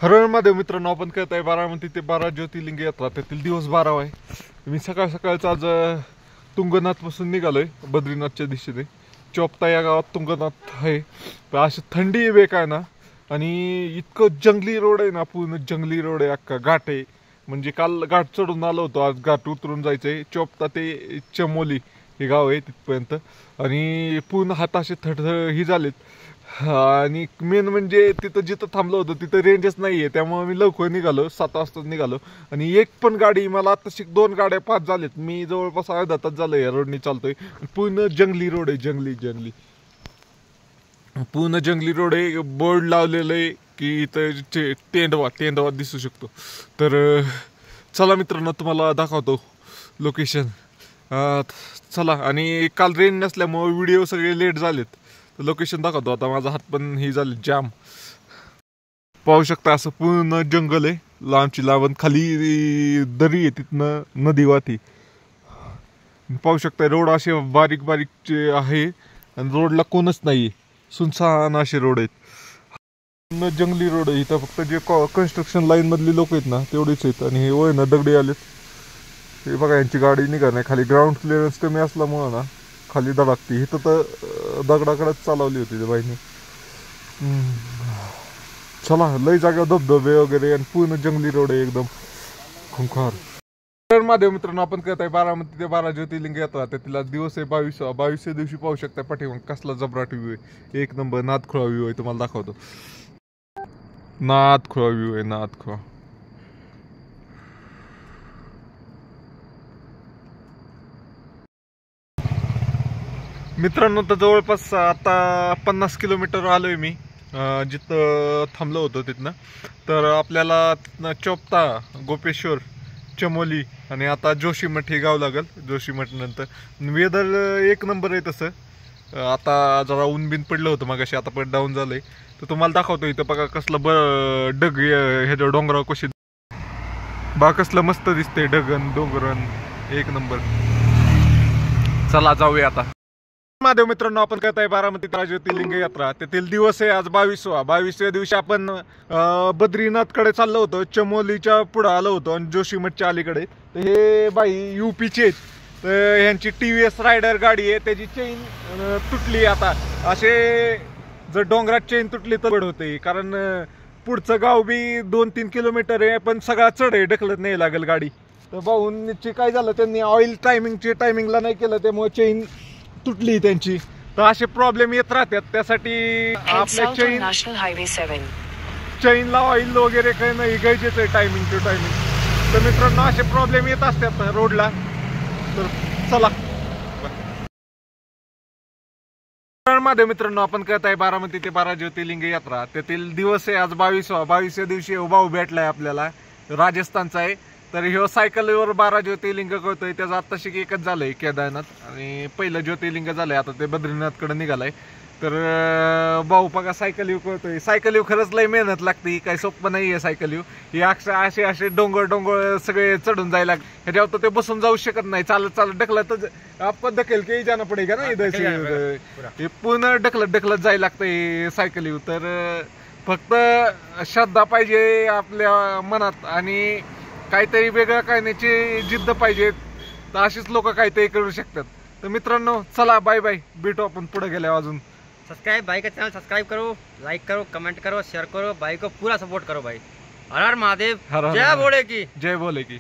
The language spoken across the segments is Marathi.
हर महादेव मित्रांनो, आपण कहत आहे बारामती ते 12 ज्योतिर्लिंग यात्रा, त्यातील दिवस 12 आहे। मी सकाळचा आज तुंगनाथ पासून निघालोय बद्रीनाथच्या दिशेने। चोपता या गावात तुंगनाथ आहे। अशी थंडी वेग आहे ना, आणि इतकं जंगली रोड आहे ना, पूर्ण जंगली रोड आहे, अख्खा घाट आहे। म्हणजे काल घाट चढून आलो होतो, आज घाट उतरून जायचंय। चोपता ते चमोली हे गाव आहे तिथपर्यंत, आणि पूर्ण हात असे थरथर ही झालेत। आणि मेन म्हणजे तिथं जिथं थांबलो होतो तिथं रेंजच नाहीये, त्यामुळे मी लवकर निघालो, 7 वाजता निघालो। आणि एक पण गाडी, मला आता 2 गाड्या पास झालेत। मी जवळपास अर्धा तास झालं या रोडनी चालतोय। पूर्ण जंगली रोड आहे, जंगली पूर्ण जंगली रोड आहे। बोर्ड लावलेलं आहे की इथं तेंडवा दिसू शकतो। तर चला मित्रांनो, तुम्हाला दाखवतो लोकेशन। चला, आणि काल रेन नसल्यामुळे व्हिडिओ सगळे लेट झालेत। लोकेशन दाखवतो आता। माझा हात पण ही झाले जाम। पाहू शकता असं पूर्ण जंगल आहे, लांबची लांब, खाली दरी आहे, तिथनं नदी वाहती। पाहू शकता रोड असे बारीक आहे, आणि रोडला कोणच नाहीये, सुनसान असे रोड आहेत। जंगली रोड आहे इथं, फक्त जे कन्स्ट्रक्शन लाईन मधली लोक आहेत ना तेवढीच आहेत। आणि हे वय ना दगडी आलेत, हे बघा, यांची गाडी निघा नाही खाली। ग्राउंड क्लिअरन्स कमी असल्यामुळं ना खाली धडकती। इथं तर दगडाकडेच चालवली होती त्या बाईने। चला, लई जागा धबधबे वगैरे, आणि पूर्ण जंगली रोड आहे एकदम खुंखार। तर महादेव मित्रांनो, आपण कहत आहे बारामती ते 12 ज्योतिर्लिंग यात्रा, त्यातला दिवस आहे 22व्या दिवशी पाहू शकता पाठीमाग कसला जबराट व्ह्यू आहे, एक नंबर नादखुळा व्ह्यू आहे। तुम्हाला दाखवतो, नादखुळा व्ह्यू आहे, नादखुळा। मित्रांनो, तर जवळपास आता 50 किलोमीटर आलोय मी जिथं थांबलो होतो तिथनं। तर आपल्याला चोपता, गोपेश्वर, चमोली आणि आता जोशीमठ हे गाव लागल। जोशीमठ नंतर वेदर एक नंबर आहे तसं। आता जरा ऊन बिन पडलं होतं मगाशी, आता पण डाऊन झालंय। तर तुम्हाला दाखवतो इथं बघा कसलं डग ह्याच्या डोंगरावर कशी बा, कसलं मस्त दिसतंय डगन डोंगरन, एक नंबर। चला जाऊया आता। महादेव मित्रांनो, आपण कहत आहे बारामती 12 ज्योतिर्लिंग यात्रा, त्यातील दिवस आहे आज 22व्या दिवशी आपण बद्रीनाथकडे चाललो होतो। चमोलीच्या पुढे आलो होतो आणि जोशीमठच्या अलीकडे। तर हे बाई यूपीचे आहेत, तर ह्यांची TVS रायडर गाडी आहे, त्याची चेन तुटली। आता असे जर डोंगरात चेन तुटली तर बड होते, कारण पुढचं गाव बी 2-3 किलोमीटर आहे, पण सगळा चढ आहे, ढकलत नाही लागेल गाडी। तर भाऊंची काय झालं, त्यांनी ऑइल टायमिंगला नाही केलं, त्यामुळे चेन तुटली त्यांची। तर असे प्रॉब्लेम येत राहतात, त्यासाठी आपल्या चेनला ऑइल वगैरे काही नाही, गरजेचं आहे टायमिंग टू टायमिंग। तर मित्रांनो, असे प्रॉब्लेम येत असतात रोडला। तर चला मध्ये मित्रांनो, आपण कहत आहे बारामती ते 12 ज्योतिर्लिंग यात्रा, त्यातील दिवस आहे आज 22व्या दिवशी भाऊ भेटलाय आपल्याला, राजस्थानचा आहे। तर ह्यो सायकलवर 12 ज्योतिर्लिंग करतोय। त्याचं आत्ताशी एकच झालंय केदारनाथ, आणि पहिलं ज्योतिर्लिंग झालंय, आता ते बद्रीनाथकडे निघालाय। तर भाऊ बघा सायकल यू करतोय। सायकल यू खरंच लय मेहनत लागते, काही सोपं नाहीये सायकल यू। हे असे डोंगर सगळे चढून जायला, ह्याच्यावर ते बसून जाऊ शकत नाही, चालत ढकलत आपण ढकेल की जाणं पडेल ना इथं। हे पूर्ण ढकलत जायला लागतंय सायकल यू। तर फक्त श्रद्धा पाहिजे आपल्या मनात, आणि काहीतरी वेगळं करण्याची जिद्द पाहिजे, तर अशीच लोक काहीतरी करू शकतात। तर मित्रांनो, चला बाय बाय, भेटू आपण पुढे गेल्या। अजून सब्सक्राइब भाई का चैनल सब्सक्राइब करो, लाइक करो, कमेंट करो, शेयर करो, भाई को पूरा सपोर्ट करो भाई। हर हर महादेव, जय बोले की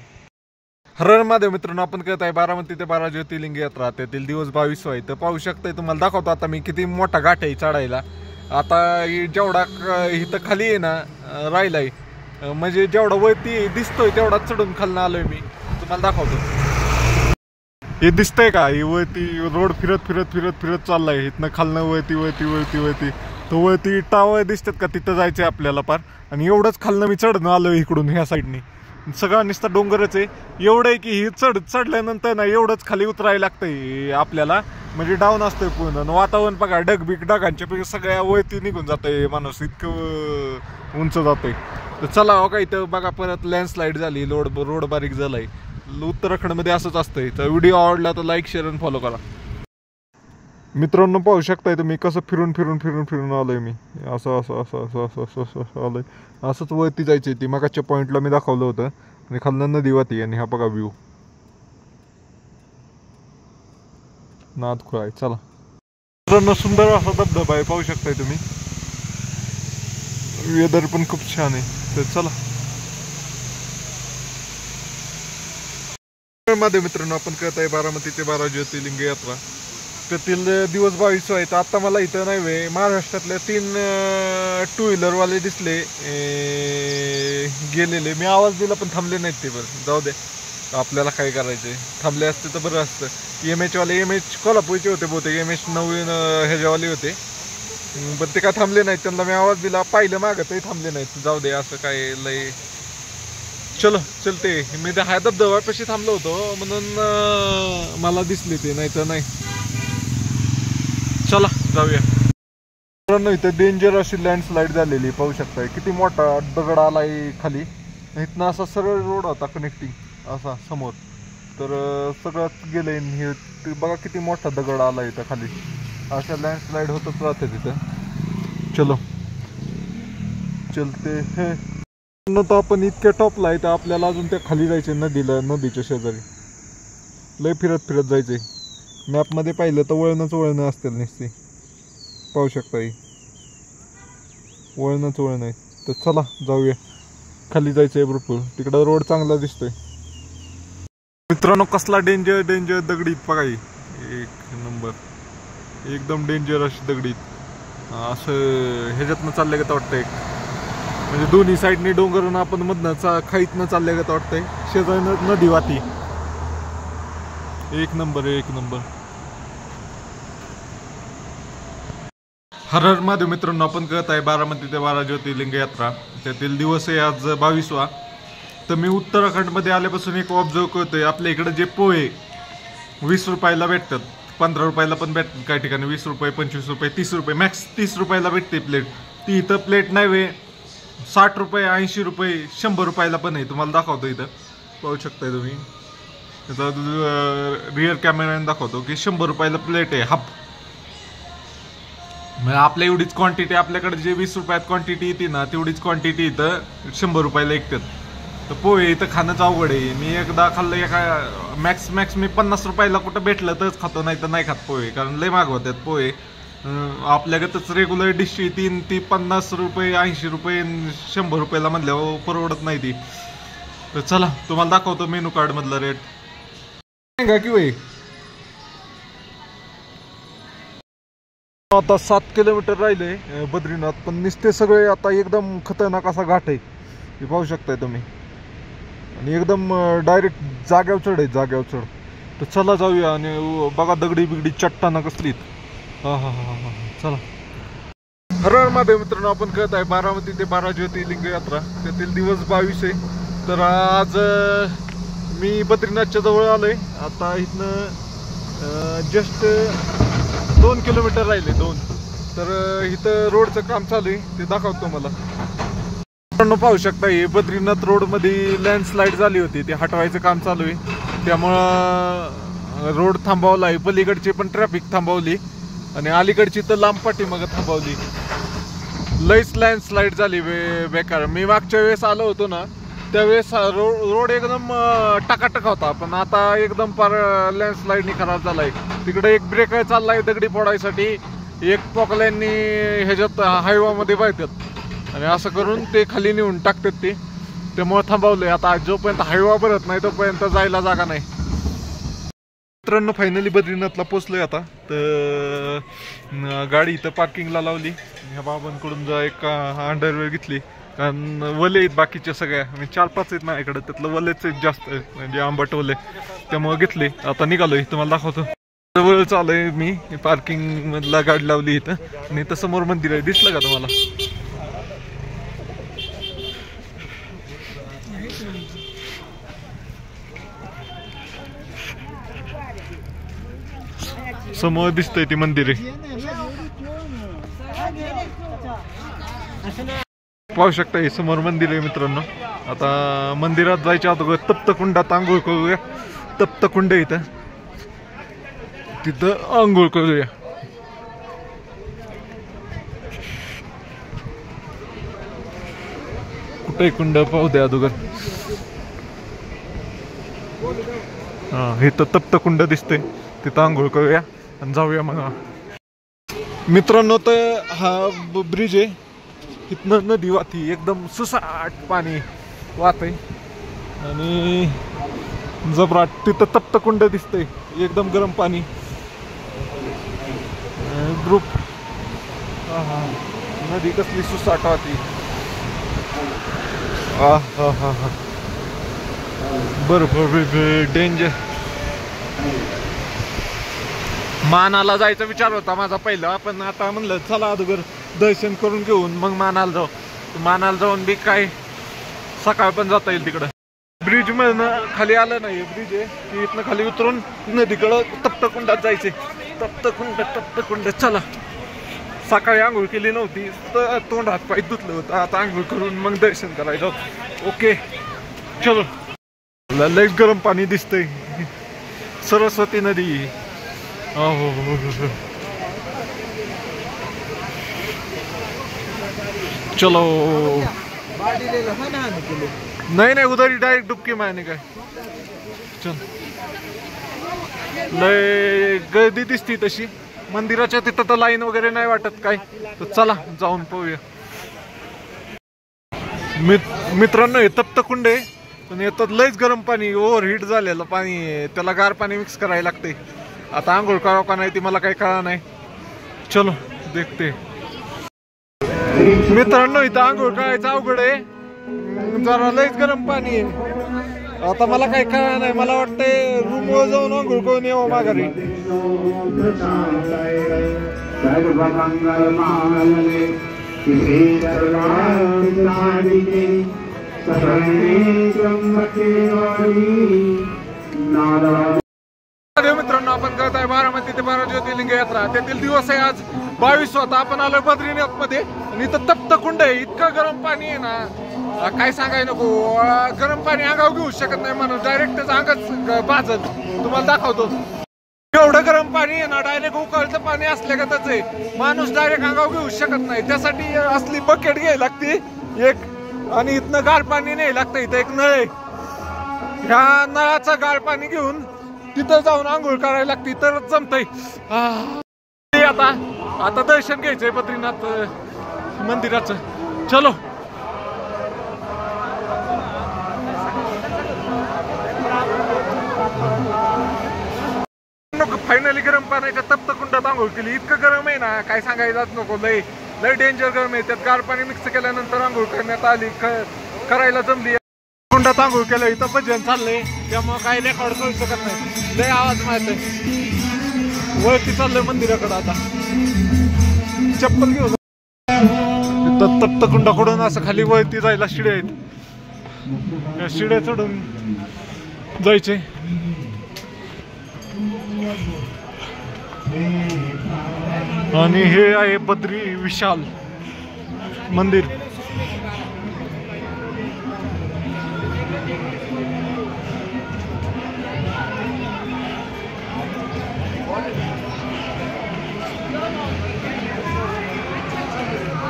हर हर महादेव। मित्रांनो, आपण कहत आहे बारामती ते 12 ज्योतिर्लिंग यात्रा, त्यातील दिवस 22 आहे। तर पाहू शकताय, तुम्हाला दाखवतो आता मी किती मोठा घाट आहे चढायला। आता जेवढा इथं खाली आहे ना राहिलाय, म्हणजे जेवढा वरती दिसतोय तेवढा चढून खालनं आलोय मी, तुम्हाला दाखवतो। हे दिसतंय का, ही वरती रोड फिरत चाललाय, इथनं खालनं वरती तो वरती टावर दिसतात का, तिथं जायचंय आपल्याला पार। आणि एवढंच खालनं मी चढणं आलोय इकडून ह्या साईडनी, सगळा नुसता डोंगरच आहे। एवढं आहे की ही चढल्यानंतर ना एवढंच खाली उतरायला लागतंय आपल्याला, म्हणजे डाऊन असतोय पूर्ण। वातावरण बघा, ढगांच्या पैकी सगळ्या वरती निघून जातोय माणूस, इतकं उंच जातोय। तर चला, हो का, इथं बघा परत लँडस्लाईड झाली, रोड बारीक झालाय। उत्तराखंड मध्ये असंच असतंय। तर व्हिडिओ आवडला तर लाईक, शेअर आणि फॉलो करा। मित्रांनो पाहू शकताय तुम्ही कसं फिरून आलोय मी. असं असं असं असं असं असं असं असं आलोय. असंच वरती जायची ती मागाच्या पॉईंटला मी दाखवलं होतं आणि खालनं नदी वाहती आणि हा बघा व्ह्यू नादखुळा आहे. चला मित्रांनो सुंदर असा धबधबा आहे पाहू शकताय तुम्ही. वेदर पण खूप छान आहे. तर चला मध्ये मित्रांनो आपण करत आहे बारामती ते 12 ज्योतिर्लिंग यात्रा. त्यातील दिवस 22 आहेत. आता मला इथं नाही वे महाराष्ट्रातल्या 3 टू व्हीलरवाले दिसले गेलेले. मी आवाज दिला पण थांबले नाहीत ते. बरं जाऊ दे आपल्याला काय करायचंय. थांबले असते तर बरं असतं. MH वाले MH कोल्हापूरचे होते बहुतेक. MH नवीन ह्याच्यावाले होते पण ते काय थांबले नाहीत. त्यांना मी आवाज दिला पाहिलं मागं तरी थांबले नाहीत. जाऊ दे असं काय लय. चलो चलते. मी हा धबधब्यापाशी थांबलो होतो म्हणून मला दिसले ते नाही तर नाही. चला जाऊया. इथं डेंजर अशी लँडस्लाईड झालेली पाहू शकताय. किती मोठा दगड आलाय खाली. इथनं असा सरळ रोड होता कनेक्टिंग असा समोर. तर सगळंच गेलंय. हे बघा किती मोठा दगड आला इथं खाली. अशा लँडस्लाईड होतच राहते तिथं. चलो चलते हे. तर आपण इतक्या टॉपला आहे तर आपल्याला अजून त्या खाली जायचे नदीच्या शेजारी. लय फिरत जायचे. मॅपमध्ये पाहिलं तर वळणं असतील नुसती पाहू शकता. वळणं आहे. तर चला जाऊया. खाली जायचंय भरपूर. तिकडं रोड चांगला दिसतोय. मित्रांनो कसला डेंजर दगडीत बघा. एक नंबर एकदम डेंजर अशी दगडीत. असं ह्याच्यातनं चाललंय का वाटतंय. म्हणजे दोन्ही साईडनी डोंगरून आपण मधनं खाईतनं चाललंय का वाटतंय. शेजारी नदी वाहती. एक नंबर. हर हर महादेव मित्रांनो आपण करत आहे बारामती ते 12 ज्योतिर्लिंग यात्रा. त्यातील दिवस आहे आज 22वा. तर मी उत्तराखंडमध्ये आल्यापासून एक ऑब्झर्व करतोय. आपल्या इकडे जे पोहे 20 रुपयाला भेटतात. 15 रुपयाला पण भेटतात काही ठिकाणी. 20 रुपये 25 रुपये 30 रुपये मॅक्स 30 रुपयाला भेटते प्लेट. ती इथं प्लेट नाही वे 60 रुपये 80 रुपये 100 रुपयाला पण आहे. तुम्हाला दाखवतो इथं पाहू शकताय तुम्ही. त्याचा रिअर कॅमेराने दाखवतो की 100 रुपयाला प्लेट आहे हाफ. म्हणजे आपल्या एवढीच क्वांटिटी. आपल्याकडे जे 20 रुपयात क्वांटिटी येते ना तेवढीच क्वांटिटी इथं 100 रुपयाला ऐकतात. तर पोहे इथं खाणंच अवघड आहे. मी एकदा खाल्लं एका मॅक्स मी 50 रुपयाला कुठं भेटलं तरच खातो नाही तर नाही खात पोहे. कारण लय महाग होतात पोहे. आपल्याकडंच रेग्युलर डिश ती 50 रुपये 80 रुपये 100 रुपयाला म्हणल्यावर परवडत नाही ती. तर चला तुम्हाला दाखवतो मेनू कार्ड मधला रेट. सांगा की वय. आता 7 किलोमीटर राहिले बद्रीनाथ. पण निस्ते सगळे आता एकदम खतरनाक असा घाट आहे. हे पाहू शकताय तुम्ही. आणि एकदम डायरेक्ट जाग्यावर चढ. तर चला जाऊया. आणि बघा दगडी बिगडी चट्टाना कसलीत. हा चला. हर हर महादेव मित्रांनो आपण करत आहे बारामती ते 12 ज्योतिर्लिंग यात्रा. त्यातील दिवस 22 आहे. तर आज मी बद्रीनाथच्या जवळ आलोय. आता इथनं जस्ट 2 किलोमीटर राहिले 2. तर इथं रोडचं काम चालू आहे ते दाखवतो मला. मित्रांनो पाहू शकता हे बद्रीनाथ रोड मध्ये लँडस्लाईड झाली होती. ते हटवायचं काम चालू आहे. त्यामुळं रोड थांबवला आहे. पलीकडची पण ट्रॅफिक थांबवली आणि अलीकडची तर लांब पाठी मग थांबवली. लईच लँडस्लाईड झाली बेकार. मी मागच्या वेळेस आलो होतो ना त्यावेळेस रोड एकदम टकाटक होता. पण आता एकदम पार लँडस्लाईडनी खराब झालाय. तिकडे एक ब्रेकर चाललाय दगडी फोडायसाठी. एक पॉकलाईननी ह्याच्यात हायवामध्ये वाहतात आणि असं करून ते खाली नेऊन टाकतात ते. त्यामुळे थांबवलंय. आता जोपर्यंत हायवा भरत नाही तोपर्यंत जायला जागा नाही. मित्रांनो फायनली बद्रीनाथला पोचलोय आता. तर गाडी इथं पार्किंगला लावली. ह्या बाबांकडून एक अंडरवेअर घेतली. कारण वले आहेत बाकीच्या सगळ्या. मी 4-5 आहेत माझ्याकडे. त्यातलं वलेच आहेत जास्त म्हणजे आंबट वले. त्यामुळे घेतले. आता निघालोय तुम्हाला दाखवतो. जवळ चालूय मी. पार्किंग मधला गाडी लावली इथं. आणि इथं समोर मंदिर आहे. दिसलं का तुम्हाला. समोर दिसतंय ते मंदिर आहे. पाहू शकता हे समोर मंदिर आहे मित्रांनो. आता मंदिरात जायच्या अगोदर तप्त कुंडात आंघोळ करूया. तप्त कुंड इथं तिथं आंघोळ करूया. मोठं कुंड पाहू द्या अगोदर. इथं तप्त कुंड दिसतंय, तिथं आंघोळ करूया आणि जाऊया मग. मित्रांनो, तर हा ब्रिज आहे, इथनं नदी वाहती, एकदम सुसाट पाणी वाहतंय आणि जबराट. तिथं तप्त कुंड दिसतंय, एकदम गरम पाणी. ग्रुप नदी कसली सुसाट वाहती. बरोबर डेंजर. मानाला जायचा विचार होता माझा पहिला, पण आता म्हणलं चला अगोदर दर्शन करून घेऊन मग मानाला जाऊ. मानाला जाऊन बी काय सकाळ पण जाता येईल तिकडं. ब्रिज मधनं खाली आलं नाही, ब्रिज आहे की इथनं खाली उतरून नदीकडं तप्त कुंडात जायचे. तप्त कुंड. चला, सकाळी आंघोळ केली नव्हती तर तोंड हात पाय धुतलं होतं, आता आंघोळ करून मग दर्शन करायचं. ओके चलो. लय गरम पाणी दिसतंय, सरस्वती नदी. हो. चलो. नहीं उधर ही डायरेक्ट डुबकी मारने का. चल. लय गर्दी दिसती तशी मंदिराच्या तिथं, तर लाईन वगैरे नाही वाटत काय. तर चला जाऊन पाहूया. मित्रांनो, हे तप्त कुंड आहे, पण याच्यात लयच गरम पाणी, ओव्हर हीट झालेलं पाणी आहे, त्याला गार पाणी मिक्स करायला लागते. आता आंघोळ करावं का नाही ती मला काही कळा नाही. चलो देखते. मित्रांनो, इथं आंघोळ करायचं अवघड आहे, जरा लयच गरम पाणी आहे. आता मला काही कळा नाही, मला वाटतंय रूम वर जाऊन आंघोळ करून यावं माघारी. मित्रांनो, आपण करत आहे बारामती ते 12 ज्योतिर्लिंग यात्रा. त्यातील दिवस आहे आज 22 होता. आपण आलोय बद्रीनाथ मध्ये आणि इथं तप्त कुंड आहे. इतकं गरम पाणी आहे ना, काय सांगाय नको. गरम पाणी अंगावर घेऊ शकत नाही माणूस, डायरेक्ट त्याचं अंगच भाजत. तुम्हाला दाखवतो, एवढं गरम पाणी आहे ना, डायरेक्ट उकळतं पाणी असल्या का त्याच माणूस डायरेक्ट अंगावर घेऊ शकत नाही. त्यासाठी असली बकेट घ्यायला लागते एक, आणि इथनं गार पाणी नाही लागतं. इथं एक नळ आहे, ह्या नळाचं गार पाणी घेऊन तिथं जाऊन आंघोळ करायला लागते, तर जमतंय. आता दर्शन घ्यायचंय बद्रीनाथ मंदिराचं. चलो. फायनली गरम पाण्याच्या तप्त कुंडात आंघोळ केली. इतकं गरम आहे ना, काय सांगायलाच नको. लय डेंजर गरम आहे. त्यात गार पाणी मिक्स केल्यानंतर आंघोळ करण्यात आली, करायला जमली. कुंडात आंघोळ केलं. इथं भजन चाललंय, त्यामुळे काही रेकॉर्ड करू शकत नाही, लय आवाज माहित आहे. वळती चाललंय मंदिराकडे. आता चप्पल घेऊन तिथं तप्त कुंडाकडून असं खाली वळती जायला शिड्या आहेत, त्या शिड्या चढून जायचे. आणि हे आहे बद्री विशाल मंदिर.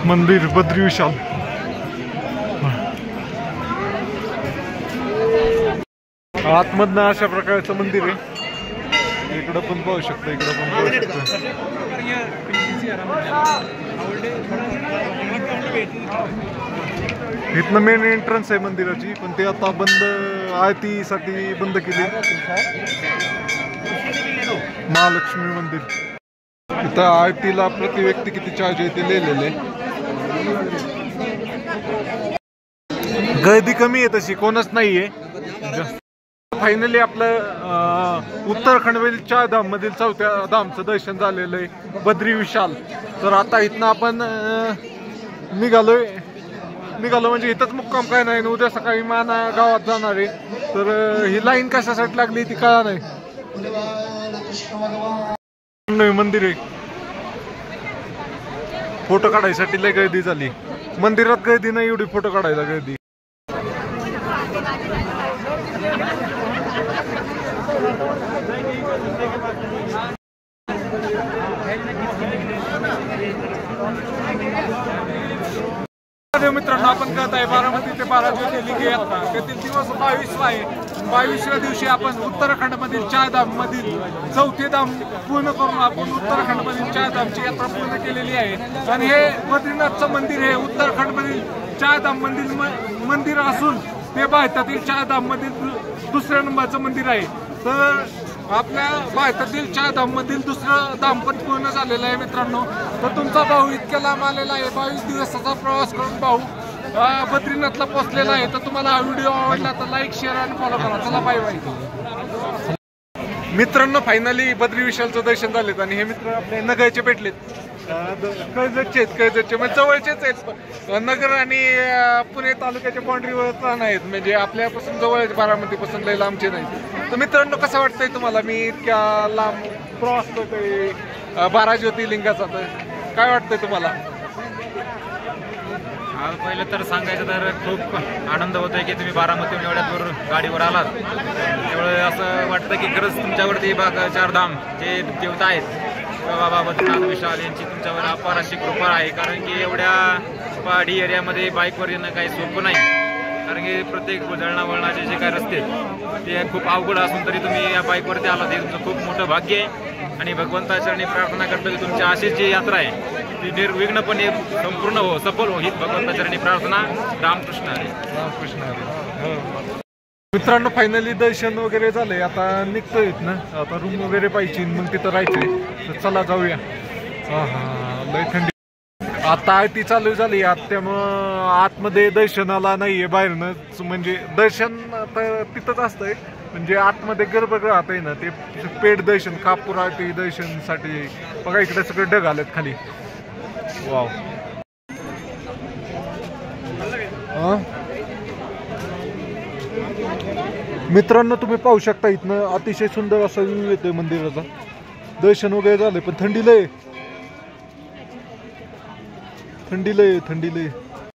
मंदिर बद्री विशाल. आतमधनं अशा प्रकारचं मंदिर आहे. इकडं पण पाहू शकतो, इकडं पण पाहू शकतो. इथनं मेन एंट्रन्स आहे मंदिराची, पण ते आता बंद, आरतीसाठी बंद केली. महालक्ष्मी मंदिर. इथं आरतीला प्रति व्यक्ती किती चार्ज आहे ते लिहिलेले. गर्दी कमी आहे, तशी कोणच नाहीये. फायनली आपलं उत्तराखंडच्या धाम मधील 4थ्या धामचं दर्शन झालेलं आहे, बद्री विशाल. तर आता इथनं आपण निघालो म्हणजे इथंच मुक्काम काय नाही. उद्या सकाळी माना गावात जाणार आहे. तर ही लाईन कशासाठी लागली ती कळा नाही. मंदिर आहे, फोटो काढायसाठी लय गर्दी झाली. मंदिरात गर्दी नाही एवढी, फोटो काढायला गर्दी. मित्रांनो, आपण कळत आहे बारामती ते 12 ज्योतिर्लिंग यात्रा, त्यातील दिवस 22 आहे. 22व्या दिवशी आपण उत्तराखंडमधील चारधाम मधील 4थे धाम पूर्ण करून आपण उत्तराखंडमधील चारधामची यात्रा पूर्ण केलेली आहे. आणि हे बद्रीनाथचं मंदिर हे उत्तराखंडमधील चारधाम मंदिर असून ते भारतातील चारधाम मधील दुसऱ्या नंबरचं मंदिर आहे. तर आपल्या भारतातील चारधाम मधील दुसरं धाम पण पूर्ण झालेलं आहे मित्रांनो. तर तुमचा भाऊ इतक्या लांब आलेला आहे, 22 दिवसाचा प्रवास करून भाऊ बद्रीनाथला पोहोचलेला आहे. तर तुम्हाला हा व्हिडिओ आवडला तर लाईक, शेअर आणि फॉलो करा. चला बाय बाय मित्रांनो. फायनली बद्री विशालचं दर्शन झालेत आणि हे मित्र आपले नगरचे भेटलेत. कर्जतचे म्हणजे जवळचेच आहेत. नगर आणि पुणे तालुक्याच्या बाउंड्रीवर आहेत, म्हणजे आपल्यापासून जवळ बारामतीपासून लय लांबचे नाही. तर मित्रांनो, कसं वाटतंय तुम्हाला मी इतक्या लांब प्रवास करतोय 12 ज्योतिर्लिंगाचा? तर काय वाटतंय तुम्हाला? पहिलं तर सांगायचं तर खूप आनंद होतोय की तुम्ही बारामतीहून एवढ्या दूर गाडीवर आलात. त्यामुळे असं वाटतं की खरंच तुमच्यावरती चारधाम जे देवता आहेत बाबा बद्रीनाथ विशाल यांची तुमच्यावर अपार अशी कृपा आहे. कारण की एवढ्या पहाडी एरियामध्ये बाईकवर येणं काही सोपं नाही. कारण की प्रत्येक जळणावळणाचे जे काही रस्ते ते खूप अवघड असून तरी तुम्ही या बाईकवरती आलात, हे तुमचं खूप मोठं भाग्य आहे. आणि भगवंताचरणी प्रार्थना करतो की तुमची अशीच जी यात्रा आहे ती निर्विघ्नपणे संपूर्ण हो, सफल हो, ही भगवंताचरणी प्रार्थना. रामकृष्ण हरी. रामकृष्ण हरी. मित्रांनो, फायनली दर्शन वगैरे झालंय. आता निघतोय ना, आता रूम वगैरे पाहिजे, मग तिथं राहायचंय. तर चला जाऊया. लय थंडी. आता आरती चालू झाली आत, त्यामुळं आतमध्ये दर्शनाला नाहीये, बाहेरनंच म्हणजे दर्शन आता तिथंच असतंय. म्हणजे आतमध्ये गर्भगृहात आहे ना, ते पेड दर्शन, कापूर आरती दर्शनसाठी. बघा इकडे सगळे ढग आलेत खाली. वाव. मित्रांनो, तुम्ही पाहू शकता इथनं अतिशय सुंदर असा व्ह्यू येतोय मंदिराचा. दर्शन वगैरे झालंय, पण थंडी लय.